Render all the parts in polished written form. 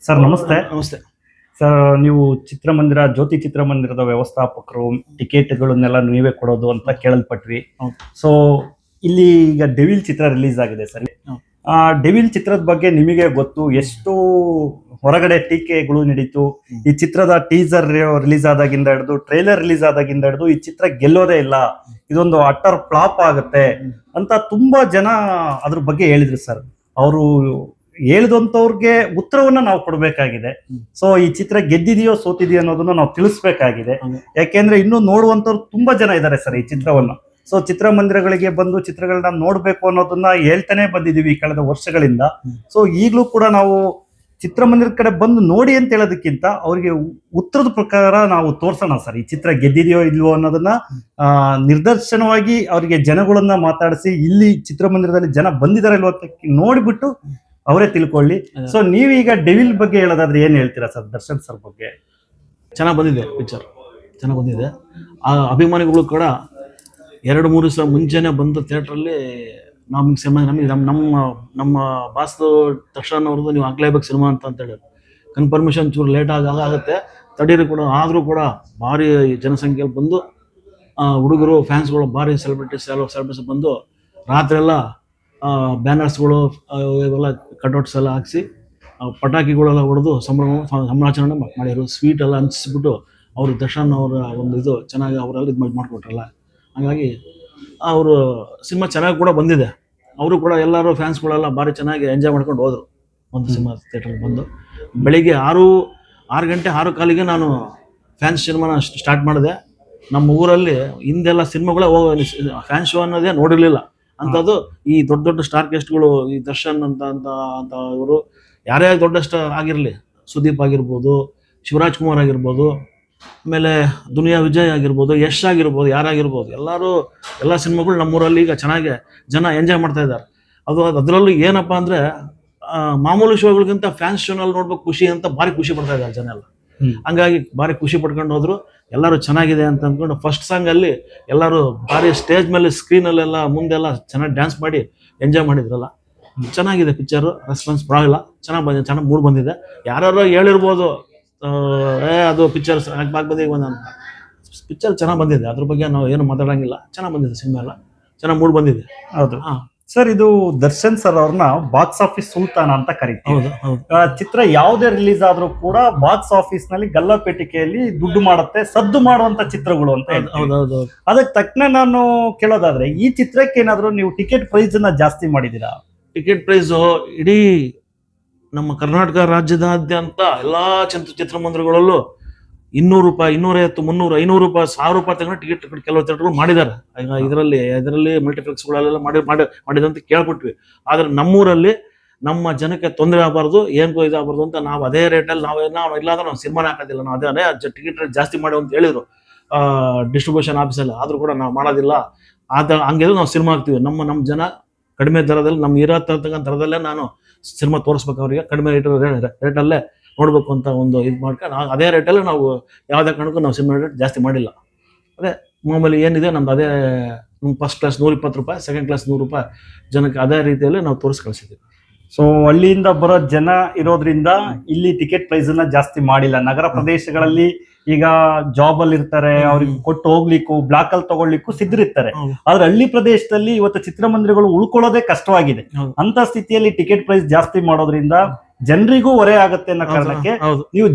Sir ನಮಸ್ತೆ. ನಮಸ್ತೆ sir, ನೀವು ಜ್ಯೋತಿ ಚಿತ್ರಮಂದಿರದ ವ್ಯವಸ್ಥಾಪಕರು, ಟಿಕೆಟ್ಗಳನ್ನೆಲ್ಲ ನೀವೇ ಕೊಡೋದು ಅಂತ ಕೇಳಲ್ಪಟ್ವಿ. ಸೊ ಇಲ್ಲಿ ಈಗ ಡೆವಿಲ್ ಚಿತ್ರ ರಿಲೀಸ್ ಆಗಿದೆ ಸರ್. ಡೆವಿಲ್ ಚಿತ್ರದ ಬಗ್ಗೆ ನಿಮಗೆ ಗೊತ್ತು, ಎಷ್ಟು ಹೊರಗಡೆ ಟೀಕೆಗಳು ನಡೀತು. ಈ ಚಿತ್ರದ ಟೀಸರ್ ರಿಲೀಸ್ ಆದಾಗಿಂದ ಹಿಡಿದು, ಟ್ರೈಲರ್ ರಿಲೀಸ್ ಆದಾಗಿಂದ ಹಿಡಿದು ಈ ಚಿತ್ರ ಗೆಲ್ಲೋದೇ ಇಲ್ಲ, ಇದೊಂದು ಅಟ್ಟರ್ ಫ್ಲಾಪ್ ಆಗುತ್ತೆ ಅಂತ ತುಂಬಾ ಜನ ಅದ್ರ ಬಗ್ಗೆ ಹೇಳಿದ್ರು ಸರ್. ಅವರು ಹೇಳಿದಂಥವ್ರಿಗೆ ಉತ್ತರವನ್ನ ನಾವು ಕೊಡ್ಬೇಕಾಗಿದೆ. ಸೊ ಈ ಚಿತ್ರ ಗೆದ್ದಿದೆಯೋ ಸೋತಿದೆಯೋ ಅನ್ನೋದನ್ನ ನಾವು ತಿಳಿಸ್ಬೇಕಾಗಿದೆ. ಯಾಕೆಂದ್ರೆ ಇನ್ನೂ ನೋಡುವಂತವ್ರು ತುಂಬಾ ಜನ ಇದ್ದಾರೆ ಸರ್ ಈ ಚಿತ್ರವನ್ನ. ಸೊ ಚಿತ್ರಮಂದಿರಗಳಿಗೆ ಬಂದು ಚಿತ್ರಗಳನ್ನ ನೋಡ್ಬೇಕು ಅನ್ನೋದನ್ನ ಹೇಳ್ತಾನೆ ಬಂದಿದೀವಿ ಕಳೆದ ವರ್ಷಗಳಿಂದ. ಸೊ ಈಗಲೂ ಕೂಡ ನಾವು ಚಿತ್ರಮಂದಿರದ ಕಡೆ ಬಂದು ನೋಡಿ ಅಂತ ಹೇಳೋದಕ್ಕಿಂತ ಅವ್ರಿಗೆ ಉತ್ತರದ ಪ್ರಕಾರ ನಾವು ತೋರ್ಸೋಣ ಸರ್, ಈ ಚಿತ್ರ ಗೆದ್ದಿದೆಯೋ ಇಲ್ವೋ ಅನ್ನೋದನ್ನ ನಿರ್ದರ್ಶನವಾಗಿ ಅವರಿಗೆ ಜನಗಳನ್ನ ಮಾತಾಡಿಸಿ, ಇಲ್ಲಿ ಚಿತ್ರಮಂದಿರದಲ್ಲಿ ಜನ ಬಂದಿದ್ದಾರೆ ಇಲ್ವೋ ಅಂತ ನೋಡ್ಬಿಟ್ಟು ಅವರೇ ತಿಳ್ಕೊಳ್ಳಿ. ಸೊ ನೀವೀಗ ಡೆವಿಲ್ ಬಗ್ಗೆ ಹೇಳೋದಾದ್ರೆ ಏನ್ ಹೇಳ್ತೀರಾ ಸರ್? ದರ್ಶನ್ ಸರ್ ಬಗ್ಗೆ ಚೆನ್ನಾಗಿ ಬಂದಿದೆ, ಪಿಕ್ಚರ್ ಚೆನ್ನಾಗಿ ಬಂದಿದೆ. ಆ ಅಭಿಮಾನಿಗಳು ಕೂಡ 2-3 ದಿವಸ ಮುಂಚೆನೆ ಬಂದು ಥಿಯೇಟ್ರಲ್ಲಿ ನಮಗೆ ನಮ್ಮ ಬಾಸ್ ತಕ್ಷಣ ಅವ್ರದ್ದು ನೀವು ಹಾಕ್ಲೇಬೇಕು ಸಿನಿಮಾ ಅಂತ ಹೇಳಿದ್ರು. ಕನ್ಫರ್ಮೇಷನ್ ಚೂರು ಲೇಟ್ ಆಗುತ್ತೆ, ತಡೀರಿ ಕೂಡ. ಆದರೂ ಕೂಡ ಭಾರಿ ಜನಸಂಖ್ಯೆಯಲ್ಲಿ ಬಂದು ಹುಡುಗರು ಫ್ಯಾನ್ಸ್ಗಳು ಭಾರಿ ಸೆಲೆಬ್ರಿಟೀಸ್ ಬಂದು ರಾತ್ರಿ ಬ್ಯಾನರ್ಸ್ಗಳು ಇವೆಲ್ಲ ಕಟ್ಔಟ್ಸ್ ಎಲ್ಲ ಹಾಕಿಸಿ ಪಟಾಕಿಗಳೆಲ್ಲ ಹೊಡೆದು ಸಂಭ್ರಮಾಚರಣೆ ಮಾಡಿದ್ರು. ಸ್ವೀಟ್ ಎಲ್ಲ ಹಂಚಿಸ್ಬಿಟ್ಟು ಅವರು ದರ್ಶನ್ ಅವರ ಒಂದು ಇದು ಚೆನ್ನಾಗಿ ಅವರೆಲ್ಲ ಇದು ಮಾಡಿಕೊಟ್ರಲ್ಲ. ಹಾಗಾಗಿ ಅವರು ಸಿನಿಮಾ ಚೆನ್ನಾಗಿ ಕೂಡ ಬಂದಿದೆ. ಅವರು ಕೂಡ ಎಲ್ಲರೂ ಫ್ಯಾನ್ಸ್ಗಳೆಲ್ಲ ಭಾರಿ ಚೆನ್ನಾಗಿ ಎಂಜಾಯ್ ಮಾಡ್ಕೊಂಡು ಹೋದರು. ಒಂದು ಸಿನಿಮಾ ಥಿಯೇಟ್ರಿಗೆ ಬಂದು ಬೆಳಿಗ್ಗೆ 6:45ಗೆ ನಾನು ಫ್ಯಾನ್ಸ್ ಸಿನಿಮಾನ ಸ್ಟಾರ್ಟ್ ಮಾಡಿದೆ. ನಮ್ಮ ಊರಲ್ಲಿ ಹಿಂದೆಲ್ಲ ಸಿನಿಮಾಗಳೇ ಫ್ಯಾನ್ ಶೋ ಅನ್ನೋದೇ ನೋಡಿರಲಿಲ್ಲ. ಅಂಥದ್ದು ಈ ದೊಡ್ಡ ದೊಡ್ಡ ಸ್ಟಾರ್ ಗೆಸ್ಟ್ಗಳು, ಈ ದರ್ಶನ್ ಅಂತ ಇವರು ಯಾರೇ ದೊಡ್ಡ ಸ್ಟಾರ್ ಆಗಿರಲಿ, ಸುದೀಪ್ ಆಗಿರ್ಬೋದು, ಶಿವರಾಜ್ ಕುಮಾರ್ ಆಗಿರ್ಬೋದು, ಆಮೇಲೆ ದುನಿಯಾ ವಿಜಯ್ ಆಗಿರ್ಬೋದು, ಯಶ್ ಆಗಿರ್ಬೋದು, ಯಾರಾಗಿರ್ಬೋದು, ಎಲ್ಲ ಸಿನಿಮಾಗಳು ನಮ್ಮೂರಲ್ಲಿ ಈಗ ಚೆನ್ನಾಗಿ ಜನ ಎಂಜಾಯ್ ಮಾಡ್ತಾ ಇದ್ದಾರೆ. ಅದರಲ್ಲೂ ಏನಪ್ಪ ಅಂದರೆ ಮಾಮೂಲು ಶೋಗಳಿಗಿಂತ ಫ್ಯಾನ್ಸ್ ಶೋನಲ್ಲಿ ನೋಡ್ಬೇಕು ಖುಷಿ ಅಂತ ಭಾರಿ ಖುಷಿ ಪಡ್ತಾ ಇದ್ದಾರೆ ಜನ ಎಲ್ಲ. ಹಂಗಾಗಿ ಭಾರಿ ಖುಷಿ ಪಡ್ಕೊಂಡು ಹೋದ್ರು. ಎಲ್ಲರೂ ಚೆನ್ನಾಗಿದೆ ಅಂತ ಅಂದ್ಕೊಂಡು ಫಸ್ಟ್ ಸಾಂಗಲ್ಲಿ ಎಲ್ಲರೂ ಭಾರಿ ಸ್ಟೇಜ್ ಮೇಲೆ ಸ್ಕ್ರೀನಲ್ಲೆಲ್ಲ ಮುಂದೆಲ್ಲ ಚೆನ್ನಾಗಿ ಡ್ಯಾನ್ಸ್ ಮಾಡಿ ಎಂಜಾಯ್ ಮಾಡಿದ್ರಲ್ಲ. ಚೆನ್ನಾಗಿದೆ ಪಿಕ್ಚರು, ರೆಸ್ಪಾನ್ಸ್ ಪರವಾಗಿಲ್ಲ, ಚೆನ್ನಾಗಿ ಬಂದಿದೆ, ಚೆನ್ನಾಗಿ ಮೂಡ್ ಬಂದಿದೆ. ಯಾರು ಹೇಳಿರ್ಬೋದು ಅದು ಪಿಕ್ಚರ್ ಬಂದಿದೆ ಅಂತ. ಪಿಕ್ಚರ್ ಚೆನ್ನಾಗಿ ಬಂದಿದೆ, ಅದ್ರ ಬಗ್ಗೆ ನಾವು ಏನು ಮಾತಾಡೋಂಗಿಲ್ಲ. ಚೆನ್ನಾಗಿ ಬಂದಿದೆ ಸಿನಿಮಾ ಎಲ್ಲ, ಚೆನ್ನಾಗಿ ಮೂಡ್ ಬಂದಿದೆ. ಹೌದು ಸರ್, ಇದು ದರ್ಶನ್ ಸರ್ ಅವ್ರನ್ನ ಬಾಕ್ಸ್ ಆಫೀಸ್ ಸುಲ್ತಾನ ಅಂತ ಕರೀತೀವಿ. ಚಿತ್ರ ಯಾವುದೇ ರಿಲೀಸ್ ಆದ್ರೂ ಕೂಡ ಬಾಕ್ಸ್ ಆಫೀಸ್ ನಲ್ಲಿ ಗಲ್ಲಪೇಟಿಕೆಯಲ್ಲಿ ದುಡ್ಡು ಮಾಡುತ್ತೆ, ಸದ್ದು ಮಾಡುವಂತ ಚಿತ್ರಗಳು ಅಂತ. ಅದಕ್ಕೆ ತಕ್ಕನೆ ನಾನು ಕೇಳೋದಾದ್ರೆ, ಈ ಚಿತ್ರಕ್ಕೆ ಏನಾದ್ರು ನೀವು ಟಿಕೆಟ್ ಪ್ರೈಸ್ ನ ಜಾಸ್ತಿ ಮಾಡಿದೀರಾ? ಟಿಕೆಟ್ ಪ್ರೈಸ್ ಇಡೀ ನಮ್ಮ ಕರ್ನಾಟಕ ರಾಜ್ಯದಾದ್ಯಂತ ಎಲ್ಲಾ ಚಿತ್ರಮಂದಿರಗಳಲ್ಲೂ 200 ರೂಪಾಯಿ, 250, 300, 500 ರೂಪಾಯಿ, 1000 ರೂಪಾಯಿ ತಗೊಂಡು ಟಿಕೆಟ್ ಕೆಲವು ಥಿಯೇಟರ್ಗಳು ಮಾಡಿದ್ದಾರೆ. ಇದರಲ್ಲಿ ಮಲ್ಟಿಪ್ಲೆಕ್ಸ್ಗಳೆಲ್ಲ ಮಾಡಿದಂತ ಕೇಳ್ಬಿಟ್ವಿ. ಆದ್ರೆ ನಮ್ಮೂರಲ್ಲಿ ನಮ್ಮ ಜನಕ್ಕೆ ತೊಂದರೆ ಆಗಬಾರ್ದು, ಏನಕ್ಕೂ ಇದಾಗಬಾರ್ದು ಅಂತ ನಾವು ಅದೇ ರೇಟಲ್ಲಿ ನಾವು ಇಲ್ಲಾಂದ್ರೆ ನಾವು ಸಿನಿಮಾನೇ ಹಾಕೋದಿಲ್ಲ, ನಾವು ಅದೇ ಟಿಕೆಟ್ ರೇಟ್ ಜಾಸ್ತಿ ಮಾಡಿ ಅಂತ ಹೇಳಿದ್ರು ಡಿಸ್ಟ್ರಿಬ್ಯೂಷನ್ ಆಫೀಸಲ್ಲಿ. ಆದ್ರೂ ಕೂಡ ನಾವು ಮಾಡೋದಿಲ್ಲ. ಹಂಗಿದ್ರೆ ನಾವು ಸಿನಿಮಾ ಹಾಕ್ತೀವಿ. ನಮ್ಮ ಜನ ಕಡಿಮೆ ದರದಲ್ಲಿ, ನಮ್ಮ ಇರತಕ್ಕಂಥ ದರದಲ್ಲೇ ನಾನು ಸಿನಿಮಾ ತೋರಿಸ್ಬೇಕು, ಅವರಿಗೆ ಕಡಿಮೆ ರೇಟಲ್ಲೇ ನೋಡ್ಬೇಕು ಅಂತ ಒಂದು ಇದು ಮಾಡ್ಕೊಂಡು ಅದೇ ರೇಟಲ್ಲಿ ನಾವು ಯಾವುದೇ ಕಾರಣಕ್ಕೂ ನಾವು ಸಿನಿಮಾ ರೇಟ್ ಜಾಸ್ತಿ ಮಾಡಿಲ್ಲ. ಅದೇ ಮಾಮೂಲಿ ಏನಿದೆ ನಮ್ದು ಅದೇ. ಫಸ್ಟ್ ಕ್ಲಾಸ್ 120 ರೂಪಾಯಿ, ಸೆಕೆಂಡ್ ಕ್ಲಾಸ್ 100 ರೂಪಾಯಿ ಜನಕ್ಕೆ ಅದೇ ರೀತಿಯಲ್ಲಿ ನಾವು ತೋರಿಸಿ ಕಳಿಸಿದ್ದೀವಿ. ಸೊ ಹಳ್ಳಿಯಿಂದ ಬರೋ ಜನ ಇರೋದ್ರಿಂದ ಇಲ್ಲಿ ಟಿಕೆಟ್ ಪ್ರೈಸ್ ನ ಜಾಸ್ತಿ ಮಾಡಿಲ್ಲ. ನಗರ ಪ್ರದೇಶಗಳಲ್ಲಿ ಈಗ ಜಾಬ್ ಅಲ್ಲಿ ಇರ್ತಾರೆ, ಅವ್ರಿಗೆ ಕೊಟ್ಟು ಹೋಗ್ಲಿಕ್ಕೂ ಬ್ಲಾಕ್ ಅಲ್ಲಿ ತಗೊಳ್ಲಿಕ್ಕೂ ಸಿದ್ಧರಿರ್ತಾರೆ. ಆದ್ರೆ ಹಳ್ಳಿ ಪ್ರದೇಶದಲ್ಲಿ ಇವತ್ತು ಚಿತ್ರಮಂದಿರಗಳು ಉಳ್ಕೊಳ್ಳೋದೇ ಕಷ್ಟವಾಗಿದೆ. ಅಂತ ಸ್ಥಿತಿಯಲ್ಲಿ ಟಿಕೆಟ್ ಪ್ರೈಸ್ ಜಾಸ್ತಿ ಮಾಡೋದ್ರಿಂದ ಜನರಿಗೂ ಹೊರೆ ಆಗುತ್ತೆ ಅನ್ನೋ ಕಾರಣಕ್ಕೆ ನೀವು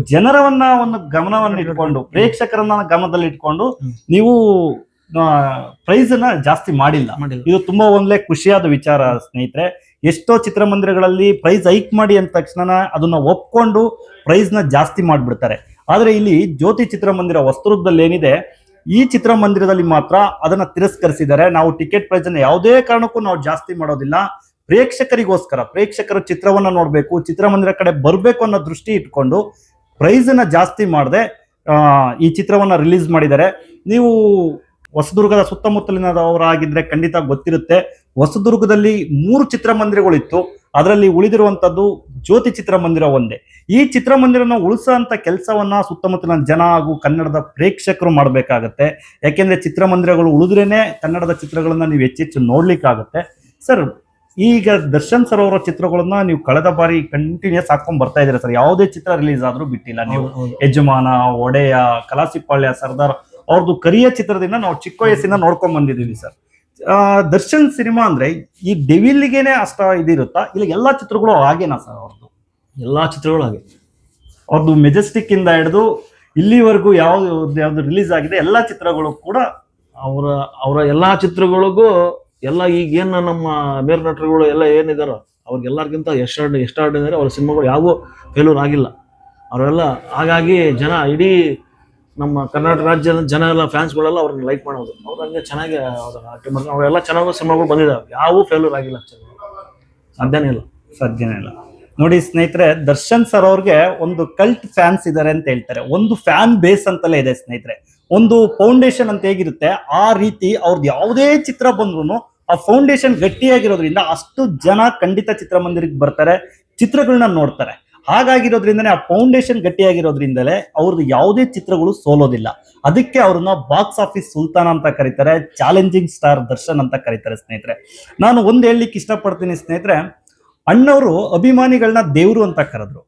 ಒಂದು ಗಮನವನ್ನು ಇಟ್ಕೊಂಡು, ಪ್ರೇಕ್ಷಕರನ್ನ ಗಮನದಲ್ಲಿ ಇಟ್ಕೊಂಡು ನೀವು ಪ್ರೈಸ್ ನ ಜಾಸ್ತಿ ಮಾಡಿಲ್ಲ. ಇದು ತುಂಬಾ ಒಂದ್ಲೆ ಖುಷಿಯಾದ ವಿಚಾರ ಸ್ನೇಹಿತರೆ. ಎಷ್ಟೋ ಚಿತ್ರಮಂದಿರಗಳಲ್ಲಿ ಪ್ರೈಸ್ ಹೈಕ್ ಮಾಡಿ ಅಂದ ತಕ್ಷಣ ಅದನ್ನ ಒಪ್ಕೊಂಡು ಪ್ರೈಸ್ ನ ಜಾಸ್ತಿ ಮಾಡ್ಬಿಡ್ತಾರೆ. ಆದ್ರೆ ಇಲ್ಲಿ ಜ್ಯೋತಿ ಚಿತ್ರಮಂದಿರ ಹೊಸದುರ್ಗದಲ್ಲಿ ಏನಿದೆ, ಈ ಚಿತ್ರಮಂದಿರದಲ್ಲಿ ಮಾತ್ರ ಅದನ್ನ ತಿರಸ್ಕರಿಸಿದ್ದಾರೆ. ನಾವು ಟಿಕೆಟ್ ಪ್ರೈಸ್ ಅನ್ನ ಯಾವುದೇ ಕಾರಣಕ್ಕೂ ನಾವು ಜಾಸ್ತಿ ಮಾಡೋದಿಲ್ಲ. ಪ್ರೇಕ್ಷಕರಿಗೋಸ್ಕರ, ಪ್ರೇಕ್ಷಕರು ಚಿತ್ರವನ್ನ ನೋಡ್ಬೇಕು, ಚಿತ್ರಮಂದಿರ ಕಡೆ ಬರ್ಬೇಕು ಅನ್ನೋ ದೃಷ್ಟಿ ಇಟ್ಕೊಂಡು ಪ್ರೈಸ್ ಅನ್ನ ಜಾಸ್ತಿ ಮಾಡದೆ ಈ ಚಿತ್ರವನ್ನ ರಿಲೀಸ್ ಮಾಡಿದ್ದಾರೆ. ನೀವು ಹೊಸದುರ್ಗದ ಸುತ್ತಮುತ್ತಲಿನವರಾಗಿದ್ರೆ ಖಂಡಿತ ಗೊತ್ತಿರುತ್ತೆ. ಹೊಸದುರ್ಗದಲ್ಲಿ 3 ಚಿತ್ರಮಂದಿರಗಳಿತ್ತು. ಅದರಲ್ಲಿ ಉಳಿದಿರುವಂತದ್ದು ಜ್ಯೋತಿ ಚಿತ್ರಮಂದಿರ ಒಂದೇ. ಈ ಚಿತ್ರಮಂದಿರನ ಉಳಿಸೋಂತ ಕೆಲಸವನ್ನ ಸುತ್ತಮುತ್ತಲಿನ ಜನ ಹಾಗೂ ಕನ್ನಡದ ಪ್ರೇಕ್ಷಕರು ಮಾಡಬೇಕಾಗತ್ತೆ. ಯಾಕೆಂದ್ರೆ ಚಿತ್ರಮಂದಿರಗಳು ಉಳಿದ್ರೇನೆ ಕನ್ನಡದ ಚಿತ್ರಗಳನ್ನ ನೀವು ಹೆಚ್ಚೆಚ್ಚು ನೋಡ್ಲಿಕ್ಕಾಗತ್ತೆ. ಸರ್, ಈಗ ದರ್ಶನ್ ಸರ್ ಅವರ ಚಿತ್ರಗಳನ್ನ ನೀವು ಕಳೆದ ಬಾರಿ ಕಂಟಿನ್ಯೂಸ್ ಹಾಕೊಂಡ್ ಬರ್ತಾ ಇದ್ದೀರಾ ಸರ್. ಯಾವುದೇ ಚಿತ್ರ ರಿಲೀಸ್ ಆದ್ರೂ ಬಿಟ್ಟಿಲ್ಲ ನೀವು. ಯಜಮಾನ, ಒಡೆಯ, ಕಲಾಸಿಪಾಳ್ಯ, ಸರ್ದಾರ್ ಅವ್ರದ್ದು ಕರಿಯ ಚಿತ್ರದಿಂದ ನಾವು ಚಿಕ್ಕ ವಯಸ್ಸಿನ ನೋಡ್ಕೊಂಡ್ ಬಂದಿದ್ದೀವಿ ಸರ್. ದರ್ಶನ್ ಸಿನಿಮಾ ಅಂದ್ರೆ ಈ ಡೆವಿಲ್ಗೆನೆ ಅಷ್ಟ ಇದಿರುತ್ತಾ, ಇಲ್ಲ ಎಲ್ಲಾ ಚಿತ್ರಗಳು ಹಾಗೇನಾ ಸರ್ ಅವ್ರದ್ದು? ಎಲ್ಲಾ ಚಿತ್ರಗಳು ಹಾಗೆ. ಅವ್ರದ್ದು ಮೆಜೆಸ್ಟಿಕ್ ಇಂದ ಹಿಡಿದು ಇಲ್ಲಿವರೆಗೂ ಯಾವ್ದು ರಿಲೀಸ್ ಆಗಿದೆ ಎಲ್ಲಾ ಚಿತ್ರಗಳು ಕೂಡ ಅವರ ಅವರ ಎಲ್ಲಾ ಚಿತ್ರಗಳಿಗೂ ಎಲ್ಲ ಈಗೇನು ನಮ್ಮ ಮೇರು ನಟರುಗಳು ಎಲ್ಲ ಏನಿದಾರೋ ಅವ್ರಿಗೆಲ್ಲರಿಗಿಂತ ಎಷ್ಟಾರ್ಡಿನರಿ ಅವ್ರ ಸಿನಿಮಾಗಳು ಯಾವೂ ಫೇಲ್ಯೂರ್ ಆಗಿಲ್ಲ ಅವರೆಲ್ಲ. ಹಾಗಾಗಿ ಜನ ಇಡೀ ನಮ್ಮ ಕರ್ನಾಟಕ ರಾಜ್ಯದ ಜನ ಎಲ್ಲ ಫ್ಯಾನ್ಸ್ಗಳೆಲ್ಲ ಅವ್ರನ್ನ ಲೈಕ್ ಮಾಡೋದು. ಅವ್ರು ಹಂಗೆ ಚೆನ್ನಾಗಿ ಅವರೆಲ್ಲ ಚೆನ್ನಾಗಿ ಸಿನಿಮಾಗಳು ಬಂದಿದ್ದಾವೆ, ಯಾವೂ ಫೇಲ್ಯೂರ್ ಆಗಿಲ್ಲ. ಸಾಧ್ಯನೇ ಇಲ್ಲ. ನೋಡಿ ಸ್ನೇಹಿತರೆ, ದರ್ಶನ್ ಸರ್ ಅವ್ರಿಗೆ ಒಂದು ಕಲ್ಟ್ ಫ್ಯಾನ್ಸ್ ಇದಾರೆ ಅಂತ ಹೇಳ್ತಾರೆ. ಒಂದು ಫ್ಯಾನ್ ಬೇಸ್ ಅಂತಲೇ ಇದೆ ಸ್ನೇಹಿತರೆ. ಒಂದು ಫೌಂಡೇಶನ್ ಅಂತ ಹೇಗಿರುತ್ತೆ ಆ ರೀತಿ ಅವ್ರದ್ದು ಯಾವುದೇ ಚಿತ್ರ ಬಂದ್ರು ಆ ಫೌಂಡೇಶನ್ ಗಟ್ಟಿಯಾಗಿರೋದ್ರಿಂದ ಅಷ್ಟು ಜನ ಖಂಡಿತ ಚಿತ್ರಮಂದಿರಕ್ಕೆ ಬರ್ತಾರೆ, ಚಿತ್ರಗಳನ್ನ ನೋಡ್ತಾರೆ. ಹಾಗಾಗಿರೋದ್ರಿಂದನೇ ಆ ಫೌಂಡೇಶನ್ ಗಟ್ಟಿಯಾಗಿರೋದ್ರಿಂದಲೇ ಅವ್ರದ್ದು ಯಾವುದೇ ಚಿತ್ರಗಳು ಸೋಲೋದಿಲ್ಲ. ಅದಕ್ಕೆ ಅವ್ರನ್ನ ಬಾಕ್ಸ್ ಆಫೀಸ್ ಸುಲ್ತಾನ್ ಅಂತ ಕರೀತಾರೆ, ಚಾಲೆಂಜಿಂಗ್ ಸ್ಟಾರ್ ದರ್ಶನ್ ಅಂತ ಕರೀತಾರೆ ಸ್ನೇಹಿತರೆ. ನಾನು ಒಂದು ಹೇಳಲಿಕ್ಕೆ ಇಷ್ಟಪಡ್ತೀನಿ ಸ್ನೇಹಿತರೆ, ಅಣ್ಣವರು ಅಭಿಮಾನಿಗಳನ್ನ ದೇವ್ರು ಅಂತ ಕರೆದ್ರು